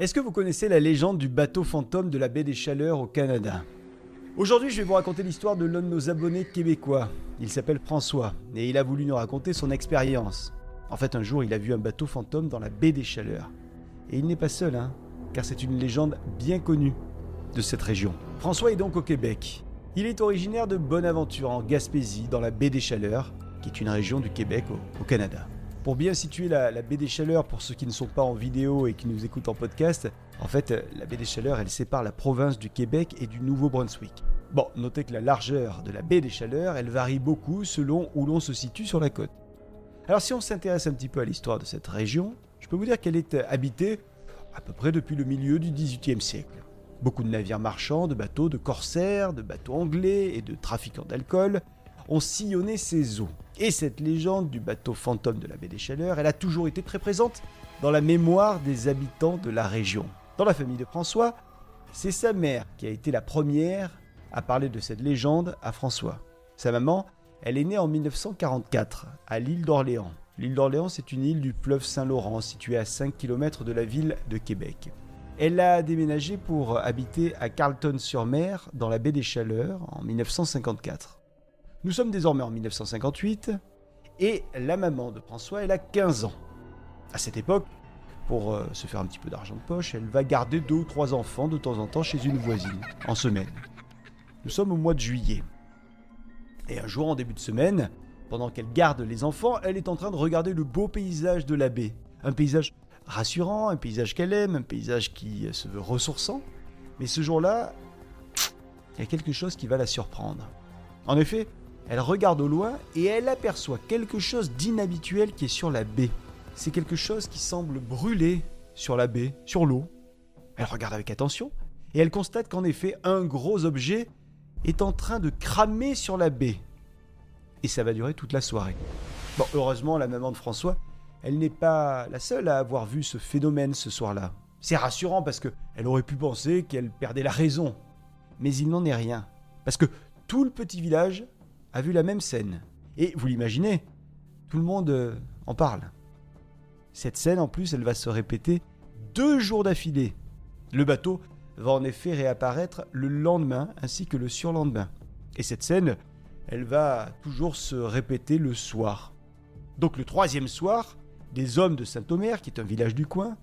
Est-ce que vous connaissez la légende du bateau fantôme de la baie des Chaleurs au Canada? Aujourd'hui, je vais vous raconter l'histoire de l'un de nos abonnés québécois. Il s'appelle François et il a voulu nous raconter son expérience. En fait, un jour, il a vu un bateau fantôme dans la baie des Chaleurs. Et il n'est pas seul, car c'est une légende bien connue de cette région. François est donc au Québec. Il est originaire de Bonaventure, en Gaspésie, dans la baie des Chaleurs, qui est une région du Québec au Canada. Pour bien situer la baie des Chaleurs, pour ceux qui ne sont pas en vidéo et qui nous écoutent en podcast, en fait, la baie des Chaleurs, elle sépare la province du Québec et du Nouveau-Brunswick. Bon, notez que la largeur de la baie des Chaleurs, elle varie beaucoup selon où l'on se situe sur la côte. Alors si on s'intéresse un petit peu à l'histoire de cette région, je peux vous dire qu'elle est habitée à peu près depuis le milieu du XVIIIe siècle. Beaucoup de navires marchands, de bateaux, de corsaires, de bateaux anglais et de trafiquants d'alcool ont sillonné ces eaux. Et cette légende du bateau fantôme de la baie des Chaleurs, elle a toujours été très présente dans la mémoire des habitants de la région. Dans la famille de François, c'est sa mère qui a été la première à parler de cette légende à François. Sa maman, elle est née en 1944 à l'île d'Orléans. L'île d'Orléans, c'est une île du fleuve Saint-Laurent située à 5 km de la ville de Québec. Elle a déménagé pour habiter à Carleton-sur-Mer dans la baie des Chaleurs en 1954. Nous sommes désormais en 1958 et la maman de François, elle a 15 ans. À cette époque, pour se faire un petit peu d'argent de poche, elle va garder 2 ou 3 enfants de temps en temps chez une voisine, en semaine. Nous sommes au mois de juillet. Et un jour, en début de semaine, pendant qu'elle garde les enfants, elle est en train de regarder le beau paysage de la baie. Un paysage rassurant, un paysage qu'elle aime, un paysage qui se veut ressourçant. Mais ce jour-là, il y a quelque chose qui va la surprendre. En effet, elle regarde au loin et elle aperçoit quelque chose d'inhabituel qui est sur la baie. C'est quelque chose qui semble brûler sur la baie, sur l'eau. Elle regarde avec attention et elle constate qu'en effet, un gros objet est en train de cramer sur la baie. Et ça va durer toute la soirée. Bon, heureusement, la maman de François, elle n'est pas la seule à avoir vu ce phénomène ce soir-là. C'est rassurant parce qu'elle aurait pu penser qu'elle perdait la raison. Mais il n'en est rien. Parce que tout le petit village a vu la même scène. Et vous l'imaginez, tout le monde en parle. Cette scène, en plus, elle va se répéter 2 jours d'affilée. Le bateau va en effet réapparaître le lendemain ainsi que le surlendemain. Et cette scène, elle va toujours se répéter le soir. Donc le 3e soir, des hommes de Saint-Omer, qui est un village du coin,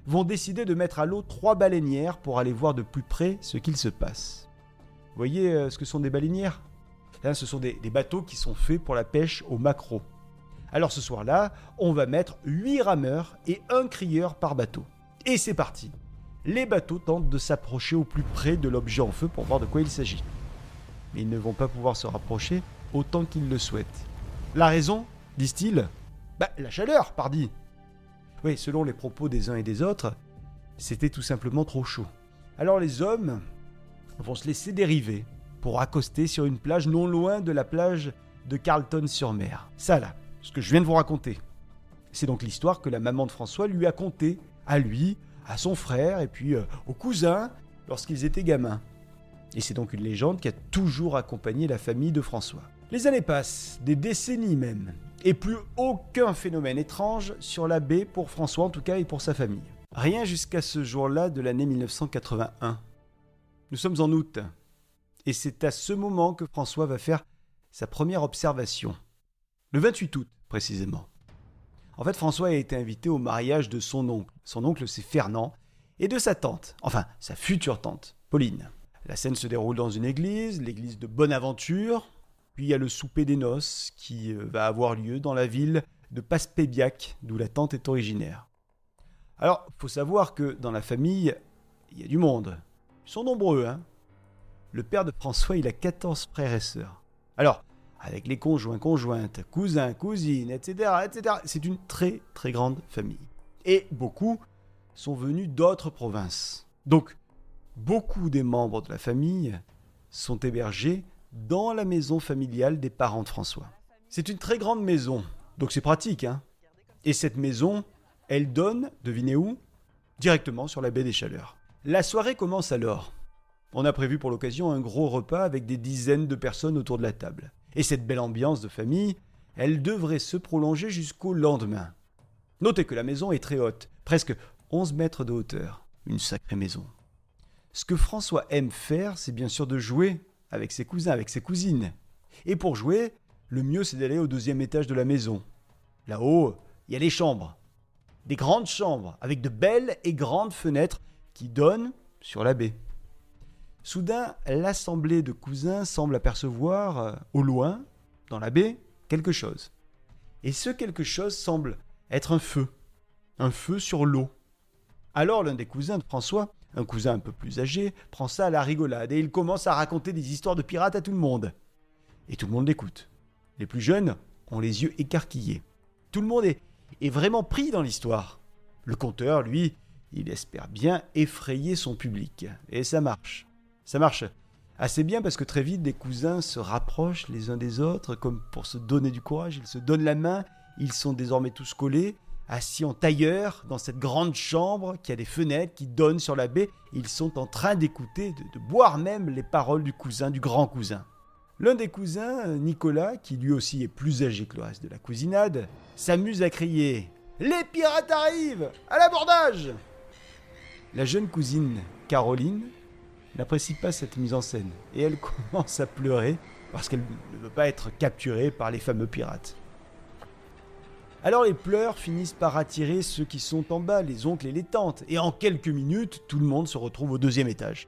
vont décider de mettre à l'eau 3 baleinières pour aller voir de plus près ce qu'il se passe. Vous voyez ce que sont des baleinières ? Ce sont des bateaux qui sont faits pour la pêche au maquereau. Alors ce soir-là, on va mettre 8 rameurs et 1 crieur par bateau. Et c'est parti. Les bateaux tentent de s'approcher au plus près de l'objet en feu pour voir de quoi il s'agit. Mais ils ne vont pas pouvoir se rapprocher autant qu'ils le souhaitent. La raison, disent-ils ? La chaleur, pardi. Oui, selon les propos des uns et des autres, c'était tout simplement trop chaud. Alors les hommes vont se laisser dériver pour accoster sur une plage non loin de la plage de Carleton-sur-Mer. Ça là, ce que je viens de vous raconter. C'est donc l'histoire que la maman de François lui a contée, à lui, à son frère et puis aux cousins lorsqu'ils étaient gamins. Et c'est donc une légende qui a toujours accompagné la famille de François. Les années passent, des décennies même, et plus aucun phénomène étrange sur la baie pour François en tout cas et pour sa famille. Rien jusqu'à ce jour-là de l'année 1981. Nous sommes en août. Et c'est à ce moment que François va faire sa première observation. Le 28 août, précisément. En fait, François a été invité au mariage de son oncle. Son oncle, c'est Fernand, et de sa tante, enfin, sa future tante, Pauline. La scène se déroule dans une église, l'église de Bonaventure, puis il y a le souper des noces qui va avoir lieu dans la ville de Passepébiac, d'où la tante est originaire. Alors, il faut savoir que dans la famille, il y a du monde. Ils sont nombreux, Le père de François, il a 14 frères et sœurs. Alors, avec les conjoints, conjointes, cousins, cousines, etc., c'est une très, très grande famille. Et beaucoup sont venus d'autres provinces. Donc, beaucoup des membres de la famille sont hébergés dans la maison familiale des parents de François. C'est une très grande maison, donc c'est pratique, Et cette maison, elle donne, devinez où ? Directement sur la baie des Chaleurs. La soirée commence alors. On a prévu pour l'occasion un gros repas avec des dizaines de personnes autour de la table. Et cette belle ambiance de famille, elle devrait se prolonger jusqu'au lendemain. Notez que la maison est très haute, presque 11 mètres de hauteur. une sacrée maison. Ce que François aime faire, c'est bien sûr de jouer avec ses cousins, avec ses cousines. Et pour jouer, le mieux c'est d'aller au 2e étage de la maison. Là-haut, il y a les chambres. Des grandes chambres avec de belles et grandes fenêtres qui donnent sur la baie. Soudain, l'assemblée de cousins semble apercevoir, au loin, dans la baie, quelque chose. Et ce quelque chose semble être un feu sur l'eau. Alors l'un des cousins de François, un cousin un peu plus âgé, prend ça à la rigolade et il commence à raconter des histoires de pirates à tout le monde. Et tout le monde l'écoute. Les plus jeunes ont les yeux écarquillés. Tout le monde est vraiment pris dans l'histoire. Le conteur, lui, il espère bien effrayer son public. Et ça marche. Ça marche assez bien parce que très vite, des cousins se rapprochent les uns des autres, comme pour se donner du courage. Ils se donnent la main, ils sont désormais tous collés, assis en tailleur dans cette grande chambre qui a des fenêtres qui donnent sur la baie. Ils sont en train d'écouter, de boire même les paroles du cousin, du grand cousin. L'un des cousins, Nicolas, qui lui aussi est plus âgé que le reste de la cousinade, s'amuse à crier « Les pirates arrivent! À l'abordage !» La jeune cousine, Caroline, n'apprécie pas cette mise en scène et elle commence à pleurer parce qu'elle ne veut pas être capturée par les fameux pirates. Alors les pleurs finissent par attirer ceux qui sont en bas, les oncles et les tantes, et en quelques minutes, tout le monde se retrouve au 2e étage.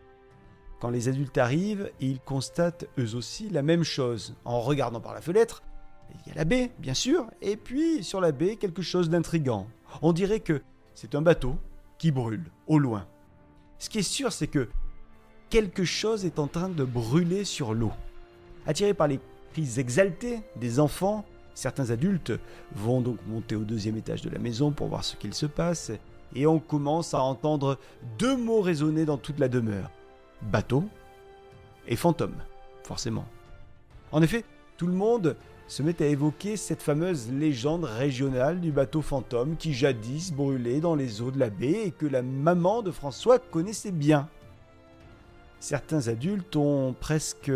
Quand les adultes arrivent, ils constatent eux aussi la même chose. En regardant par la fenêtre, il y a la baie, bien sûr, et puis sur la baie, quelque chose d'intriguant. On dirait que c'est un bateau qui brûle, au loin. Ce qui est sûr, c'est que quelque chose est en train de brûler sur l'eau. Attirés par les cris exaltés des enfants, certains adultes vont donc monter au 2e étage de la maison pour voir ce qu'il se passe, et on commence à entendre 2 mots résonner dans toute la demeure. Bateau et fantôme, forcément. En effet, tout le monde se met à évoquer cette fameuse légende régionale du bateau fantôme qui jadis brûlait dans les eaux de la baie et que la maman de François connaissait bien. Certains adultes ont presque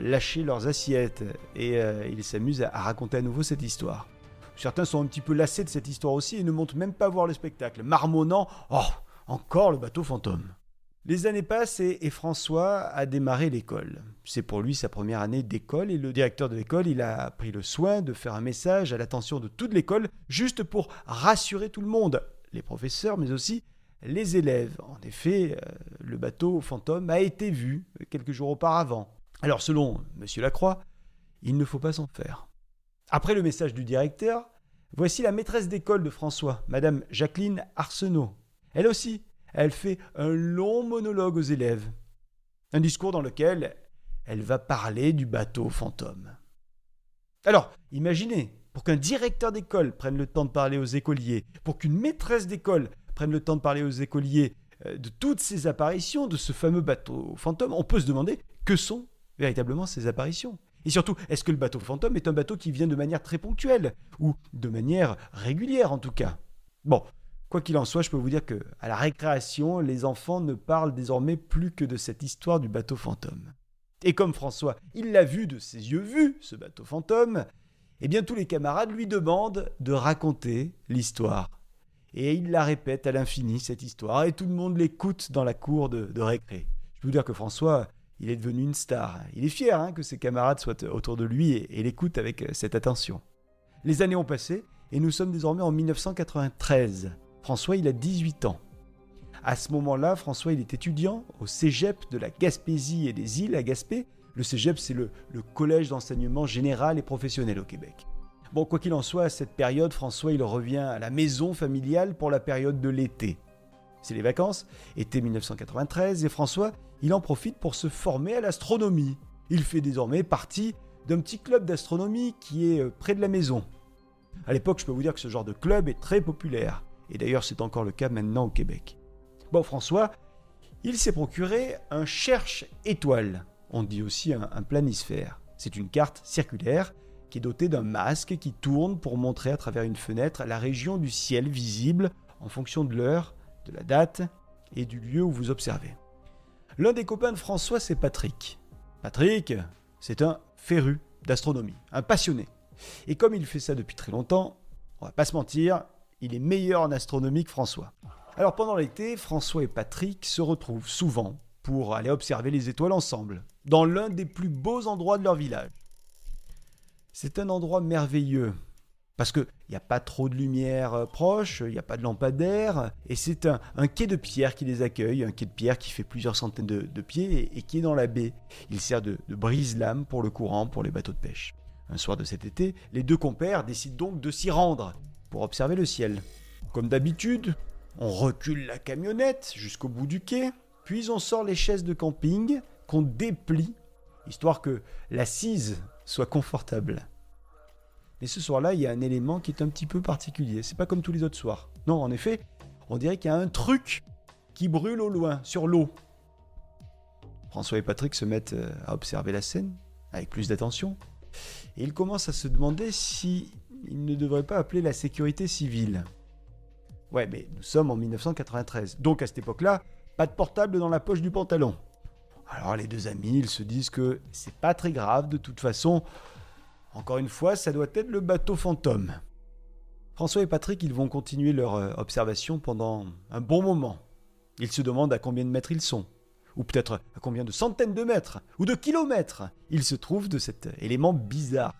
lâché leurs assiettes et ils s'amusent à raconter à nouveau cette histoire. Certains sont un petit peu lassés de cette histoire aussi et ne montent même pas voir le spectacle, marmonnant « Oh, encore le bateau fantôme !» Les années passent et François a démarré l'école. C'est pour lui sa première année d'école et le directeur de l'école, il a pris le soin de faire un message à l'attention de toute l'école juste pour rassurer tout le monde, les professeurs mais aussi les élèves. En effet, le bateau fantôme a été vu quelques jours auparavant. Alors selon M. Lacroix, il ne faut pas s'en faire. Après le message du directeur, voici la maîtresse d'école de François, Madame Jacqueline Arsenault. Elle aussi, elle fait un long monologue aux élèves. Un discours dans lequel elle va parler du bateau fantôme. Alors, imaginez, pour qu'un directeur d'école prenne le temps de parler aux écoliers, pour qu'une maîtresse d'école prenne le temps de parler aux écoliers de toutes ces apparitions, de ce fameux bateau fantôme, on peut se demander que sont véritablement ces apparitions. Et surtout, est-ce que le bateau fantôme est un bateau qui vient de manière très ponctuelle, ou de manière régulière en tout cas? Bon, quoi qu'il en soit, je peux vous dire qu'à la récréation, les enfants ne parlent désormais plus que de cette histoire du bateau fantôme. Et comme François, il l'a vu de ses yeux vus, ce bateau fantôme, eh bien tous les camarades lui demandent de raconter l'histoire. Et il la répète à l'infini, cette histoire, et tout le monde l'écoute dans la cour de récré. Je peux vous dire que François, il est devenu une star. Il est fier que ses camarades soient autour de lui et l'écoutent avec cette attention. Les années ont passé, et nous sommes désormais en 1993. François, il a 18 ans. À ce moment-là, François, il est étudiant au cégep de la Gaspésie et des îles à Gaspé. Le cégep, c'est le collège d'enseignement général et professionnel au Québec. Bon, quoi qu'il en soit, à cette période, François, il revient à la maison familiale pour la période de l'été. C'est les vacances, été 1993, et François, il en profite pour se former à l'astronomie. Il fait désormais partie d'un petit club d'astronomie qui est près de la maison. À l'époque, je peux vous dire que ce genre de club est très populaire. Et d'ailleurs, c'est encore le cas maintenant au Québec. Bon, François, il s'est procuré un cherche-étoile. On dit aussi un planisphère. C'est une carte circulaire qui est dotée d'un masque qui tourne pour montrer à travers une fenêtre la région du ciel visible en fonction de l'heure, de la date et du lieu où vous observez. L'un des copains de François, c'est Patrick. Patrick, c'est un féru d'astronomie, un passionné. Et comme il fait ça depuis très longtemps, on va pas se mentir, il est meilleur en astronomie que François. Alors pendant l'été, François et Patrick se retrouvent souvent pour aller observer les étoiles ensemble, dans l'un des plus beaux endroits de leur village. C'est un endroit merveilleux, parce qu'il n'y a pas trop de lumière proche, il n'y a pas de lampadaire, et c'est un quai de pierre qui les accueille, un quai de pierre qui fait plusieurs centaines de pieds et qui est dans la baie. Il sert de brise-lame pour le courant, pour les bateaux de pêche. Un soir de cet été, les deux compères décident donc de s'y rendre pour observer le ciel. Comme d'habitude, on recule la camionnette jusqu'au bout du quai, puis on sort les chaises de camping qu'on déplie, histoire que l'assise soit confortable. Mais ce soir-là, il y a un élément qui est un petit peu particulier. C'est pas comme tous les autres soirs. Non, en effet, on dirait qu'il y a un truc qui brûle au loin, sur l'eau. François et Patrick se mettent à observer la scène avec plus d'attention. Et ils commencent à se demander si ils ne devraient pas appeler la sécurité civile. Ouais, mais nous sommes en 1993. Donc à cette époque-là, pas de portable dans la poche du pantalon. Alors les deux amis, ils se disent que c'est pas très grave de toute façon. Encore une fois, ça doit être le bateau fantôme. François et Patrick, ils vont continuer leur observation pendant un bon moment. Ils se demandent à combien de mètres ils sont, ou peut-être à combien de centaines de mètres, ou de kilomètres ils se trouvent de cet élément bizarre.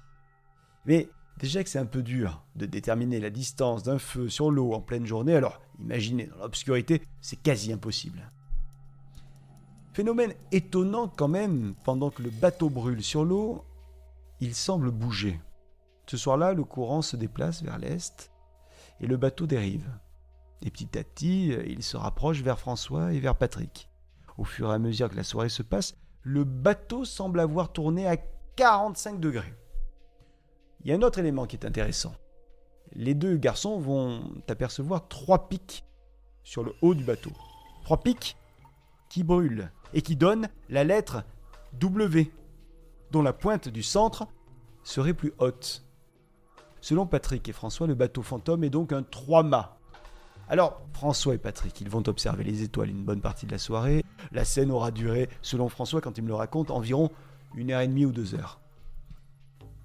Mais déjà que c'est un peu dur de déterminer la distance d'un feu sur l'eau en pleine journée, alors imaginez dans l'obscurité, c'est quasi impossible. Phénomène étonnant quand même, pendant que le bateau brûle sur l'eau, il semble bouger. Ce soir-là, le courant se déplace vers l'est et le bateau dérive. Et petit à petit, il se rapproche vers François et vers Patrick. Au fur et à mesure que la soirée se passe, le bateau semble avoir tourné à 45 degrés. Il y a un autre élément qui est intéressant. Les deux garçons vont apercevoir 3 pics sur le haut du bateau. 3 pics qui brûlent et qui donnent la lettre W, dont la pointe du centre serait plus haute. Selon Patrick et François, le bateau fantôme est donc un 3-mâts. Alors, François et Patrick, ils vont observer les étoiles une bonne partie de la soirée. La scène aura duré, selon François, quand il me le raconte, environ 1h30 ou 2 heures.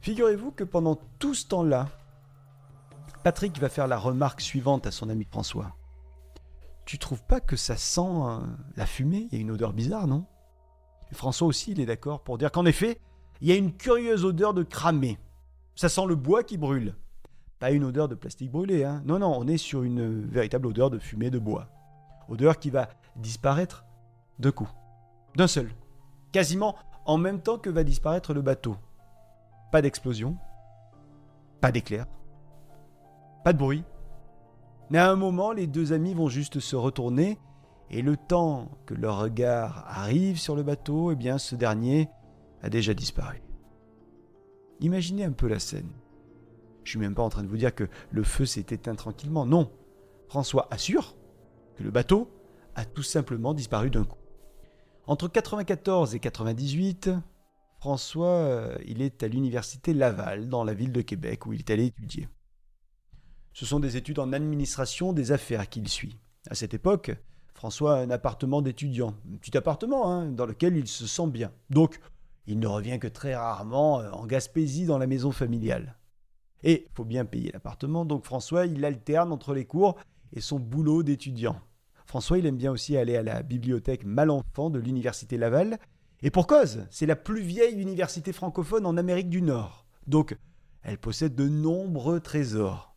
Figurez-vous que pendant tout ce temps-là, Patrick va faire la remarque suivante à son ami François. Tu trouves pas que ça sent la fumée ? Il y a une odeur bizarre, non ? Et François aussi, il est d'accord pour dire qu'en effet, il y a une curieuse odeur de cramé. Ça sent le bois qui brûle. Pas une odeur de plastique brûlé, hein. Non, on est sur une véritable odeur de fumée de bois. Odeur qui va disparaître d'un coup, d'un seul. Quasiment en même temps que va disparaître le bateau. Pas d'explosion, pas d'éclair, pas de bruit. Mais à un moment, les deux amis vont juste se retourner et le temps que leur regard arrive sur le bateau, eh bien, ce dernier a déjà disparu. Imaginez un peu la scène. Je suis même pas en train de vous dire que le feu s'est éteint tranquillement. Non, François assure que le bateau a tout simplement disparu d'un coup. Entre 94 et 98, François, il est à l'université Laval, dans la ville de Québec, où il est allé étudier. Ce sont des études en administration des affaires qu'il suit. À cette époque, François a un appartement d'étudiant, un petit appartement dans lequel il se sent bien. Donc, il ne revient que très rarement en Gaspésie dans la maison familiale. Et il faut bien payer l'appartement, donc François, il alterne entre les cours et son boulot d'étudiant. François, il aime bien aussi aller à la bibliothèque Malenfant de l'université Laval. Et pour cause, c'est la plus vieille université francophone en Amérique du Nord. Donc, elle possède de nombreux trésors.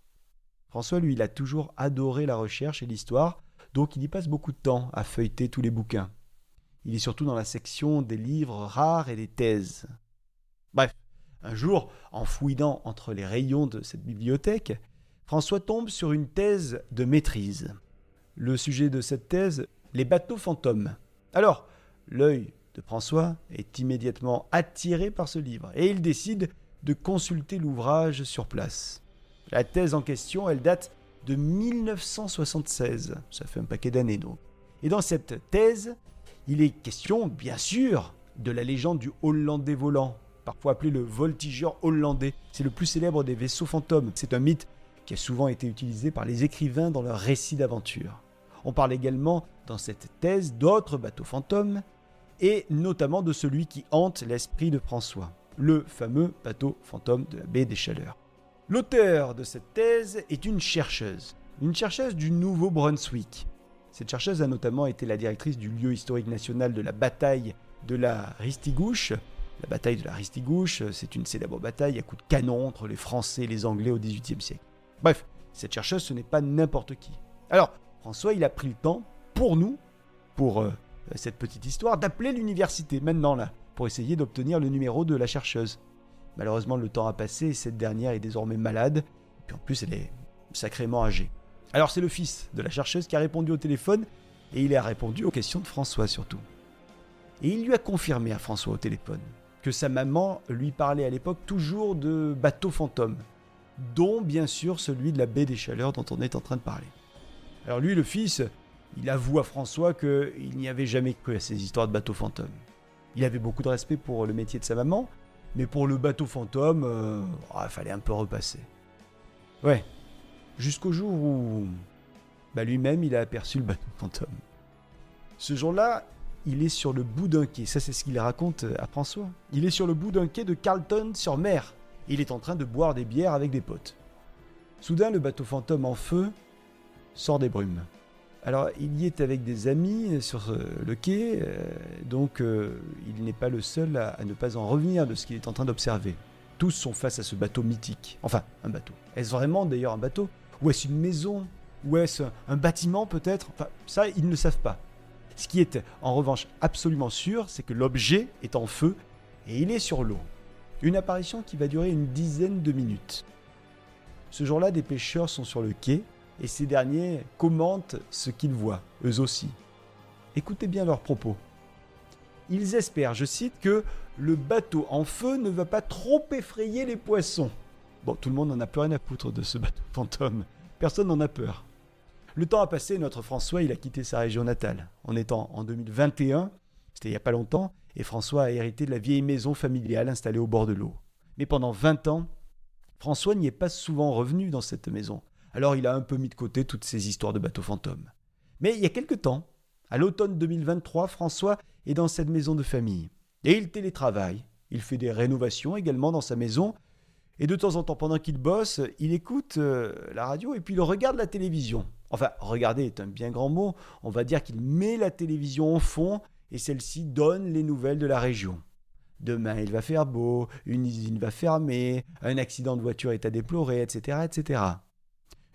François, lui, il a toujours adoré la recherche et l'histoire, donc il y passe beaucoup de temps à feuilleter tous les bouquins. Il est surtout dans la section des livres rares et des thèses. Bref, un jour, en fouillant entre les rayons de cette bibliothèque, François tombe sur une thèse de maîtrise. Le sujet de cette thèse, les bateaux fantômes. Alors, l'œil de François est immédiatement attiré par ce livre et il décide de consulter l'ouvrage sur place. La thèse en question, elle date de 1976. Ça fait un paquet d'années donc. Et dans cette thèse, il est question, bien sûr, de la légende du Hollandais volant, parfois appelé le voltigeur hollandais. C'est le plus célèbre des vaisseaux fantômes. C'est un mythe qui a souvent été utilisé par les écrivains dans leurs récits d'aventure. On parle également dans cette thèse d'autres bateaux fantômes, et notamment de celui qui hante l'esprit de François, le fameux bateau fantôme de la baie des Chaleurs. L'auteur de cette thèse est une chercheuse du Nouveau-Brunswick. Cette chercheuse a notamment été la directrice du lieu historique national de la bataille de la Ristigouche. La bataille de la Ristigouche, c'est une célèbre bataille à coups de canon entre les Français et les Anglais au XVIIIe siècle. Bref, cette chercheuse, ce n'est pas n'importe qui. Alors, François, il a pris le temps, pour nous, pour cette petite histoire, d'appeler l'université, maintenant là, pour essayer d'obtenir le numéro de la chercheuse. Malheureusement, le temps a passé et cette dernière est désormais malade, et puis en plus, elle est sacrément âgée. Alors, c'est le fils de la chercheuse qui a répondu au téléphone, et il a répondu aux questions de François surtout. Et il lui a confirmé à François au téléphone que sa maman lui parlait à l'époque toujours de bateaux fantômes, dont bien sûr celui de la baie des Chaleurs dont on est en train de parler. Alors lui, le fils, il avoue à François qu'il n'y avait jamais cru à ces histoires de bateaux fantômes. Il avait beaucoup de respect pour le métier de sa maman, mais pour le bateau fantôme, il fallait un peu repasser. Ouais, jusqu'au jour où lui-même il a aperçu le bateau fantôme. Ce jour-là, il est sur le bout d'un quai, ça c'est ce qu'il raconte à François. Il est sur le bout d'un quai de Carleton-sur-Mer. Il est en train de boire des bières avec des potes. Soudain, le bateau fantôme en feu sort des brumes. Alors, il y est avec des amis sur le quai, donc il n'est pas le seul à ne pas en revenir de ce qu'il est en train d'observer. Tous sont face à ce bateau mythique. Enfin, un bateau. Est-ce vraiment d'ailleurs un bateau ? Ou est-ce une maison ? Ou est-ce un bâtiment peut-être ? Enfin, ça, ils ne le savent pas. Ce qui est en revanche absolument sûr, c'est que l'objet est en feu et il est sur l'eau. Une apparition qui va durer une dizaine de minutes. Ce jour-là, des pêcheurs sont sur le quai et ces derniers commentent ce qu'ils voient, eux aussi. Écoutez bien leurs propos. Ils espèrent, je cite, que le bateau en feu ne va pas trop effrayer les poissons. Bon, tout le monde n'en a plus rien à foutre de ce bateau fantôme. Personne n'en a peur. Le temps a passé, notre François, il a quitté sa région natale. On est en 2021, c'était il n'y a pas longtemps, et François a hérité de la vieille maison familiale installée au bord de l'eau. Mais pendant 20 ans, François n'y est pas souvent revenu dans cette maison. Alors il a un peu mis de côté toutes ces histoires de bateaux fantômes. Mais il y a quelque temps, à l'automne 2023, François est dans cette maison de famille. Et il télétravaille, il fait des rénovations également dans sa maison, et de temps en temps, pendant qu'il bosse, il écoute la radio et puis il regarde la télévision. Enfin, regarder est un bien grand mot, on va dire qu'il met la télévision en fond et celle-ci donne les nouvelles de la région. Demain, il va faire beau, une usine va fermer, un accident de voiture est à déplorer, etc., etc.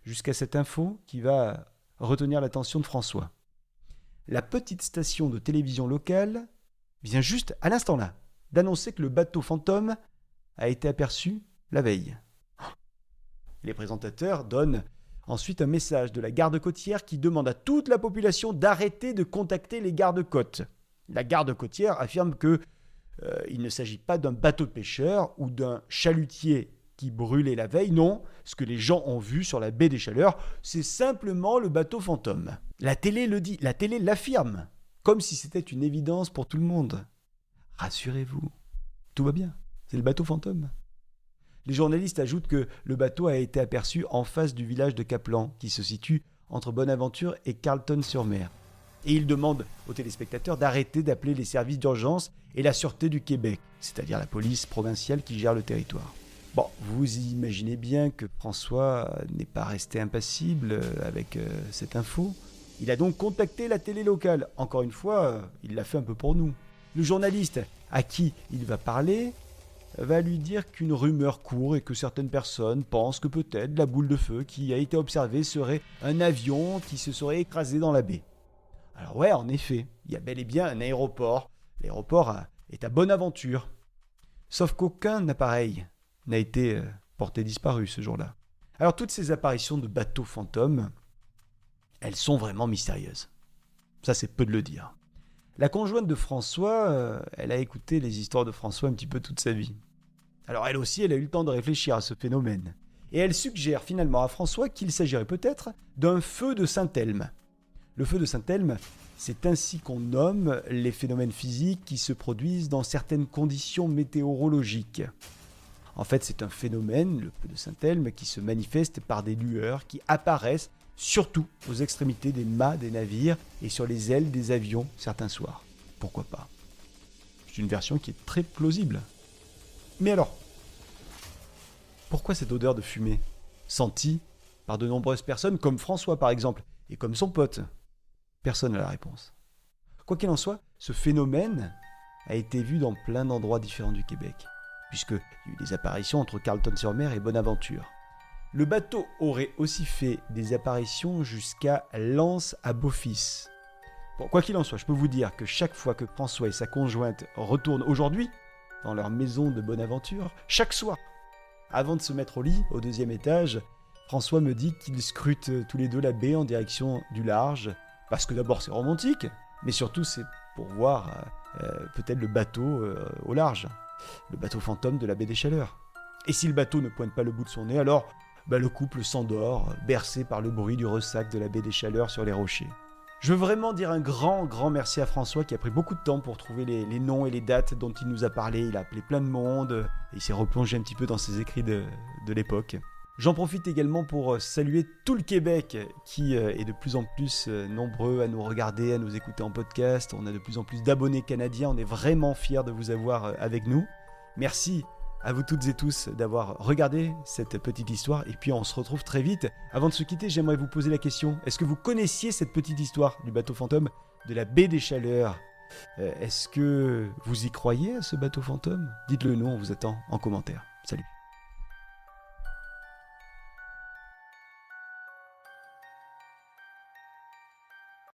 Jusqu'à cette info qui va retenir l'attention de François. La petite station de télévision locale vient juste à l'instant là d'annoncer que le bateau fantôme a été aperçu la veille. Les présentateurs donnent ensuite un message de la garde côtière qui demande à toute la population d'arrêter de contacter les gardes-côtes. La garde côtière affirme que il ne s'agit pas d'un bateau de pêcheurs ou d'un chalutier qui brûlait la veille. Non, ce que les gens ont vu sur la baie des Chaleurs, c'est simplement le bateau fantôme. La télé le dit, la télé l'affirme, comme si c'était une évidence pour tout le monde. Rassurez-vous, tout va bien, c'est le bateau fantôme. Les journalistes ajoutent que le bateau a été aperçu en face du village de Caplan, qui se situe entre Bonaventure et Carleton-sur-Mer. Et ils demandent aux téléspectateurs d'arrêter d'appeler les services d'urgence et la sûreté du Québec, c'est-à-dire la police provinciale qui gère le territoire. Bon, vous imaginez bien que François n'est pas resté impassible avec cette info. Il a donc contacté la télé locale. Encore une fois, il l'a fait un peu pour nous. Le journaliste à qui il va parler va lui dire qu'une rumeur court et que certaines personnes pensent que peut-être la boule de feu qui a été observée serait un avion qui se serait écrasé dans la baie. Alors ouais, en effet, il y a bel et bien un aéroport. L'aéroport est à Bonaventure. Sauf qu'aucun appareil n'a été porté disparu ce jour-là. Alors toutes ces apparitions de bateaux fantômes, elles sont vraiment mystérieuses. Ça, c'est peu de le dire. La conjointe de François, elle a écouté les histoires de François un petit peu toute sa vie. Alors elle aussi, elle a eu le temps de réfléchir à ce phénomène. Et elle suggère finalement à François qu'il s'agirait peut-être d'un feu de Saint-Elme. Le feu de Saint-Elme, c'est ainsi qu'on nomme les phénomènes physiques qui se produisent dans certaines conditions météorologiques. En fait, c'est un phénomène, le feu de Saint-Elme, qui se manifeste par des lueurs qui apparaissent surtout aux extrémités des mâts des navires et sur les ailes des avions certains soirs. Pourquoi pas ? C'est une version qui est très plausible. Mais alors, pourquoi cette odeur de fumée, sentie par de nombreuses personnes, comme François par exemple, et comme son pote ? Personne n'a la réponse. Quoi qu'il en soit, ce phénomène a été vu dans plein d'endroits différents du Québec, puisqu'il y a eu des apparitions entre Carleton-sur-Mer et Bonaventure. Le bateau aurait aussi fait des apparitions jusqu'à l'Anse à Beaufils. Bon, quoi qu'il en soit, je peux vous dire que chaque fois que François et sa conjointe retournent aujourd'hui dans leur maison de Bonaventure, chaque soir, avant de se mettre au lit, au 2e étage, François me dit qu'ils scrutent tous les deux la baie en direction du large, parce que d'abord c'est romantique, mais surtout c'est pour voir peut-être le bateau au large, le bateau fantôme de la baie des Chaleurs. Et si le bateau ne pointe pas le bout de son nez, alors le couple s'endort, bercé par le bruit du ressac de la baie des Chaleurs sur les rochers. Je veux vraiment dire un grand merci à François qui a pris beaucoup de temps pour trouver les noms et les dates dont il nous a parlé. Il a appelé plein de monde et il s'est replongé un petit peu dans ses écrits de l'époque. J'en profite également pour saluer tout le Québec qui est de plus en plus nombreux à nous regarder, à nous écouter en podcast. On a de plus en plus d'abonnés canadiens. On est vraiment fiers de vous avoir avec nous. Merci à vous toutes et tous d'avoir regardé cette petite histoire. Et puis on se retrouve très vite. Avant de se quitter, j'aimerais vous poser la question. Est-ce que vous connaissiez cette petite histoire du bateau fantôme de la baie des Chaleurs ? Est-ce que vous y croyez à ce bateau fantôme ? Dites-le nous, on vous attend en commentaire.